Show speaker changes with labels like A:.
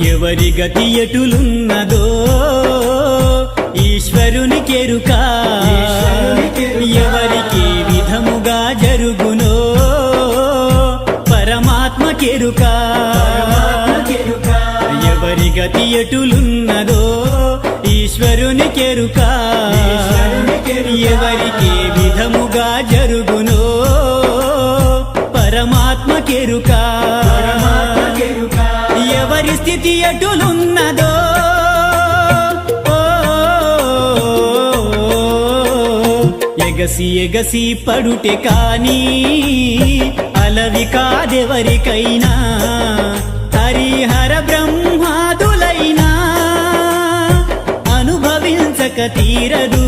A: ఎవరి గతి ఎటులున్నదో ఈశ్వరునికెరుక ఎవరికి విధముగా జరుగునో పరమాత్మకెరుక ఎవరి గతి ఎటులున్నదో ఈశ్వరునికెరుక ఎవరికి విధముగా జరుగునో పరమాత్మకెరుక ఎవరి స్థితి ఎటులున్నదో ఎగసి ఎగసి పడుటే కాని అలవి కాదెవరికైనా హరిహర బ్రహ్మాదులైనా అనుభవించక తీరదు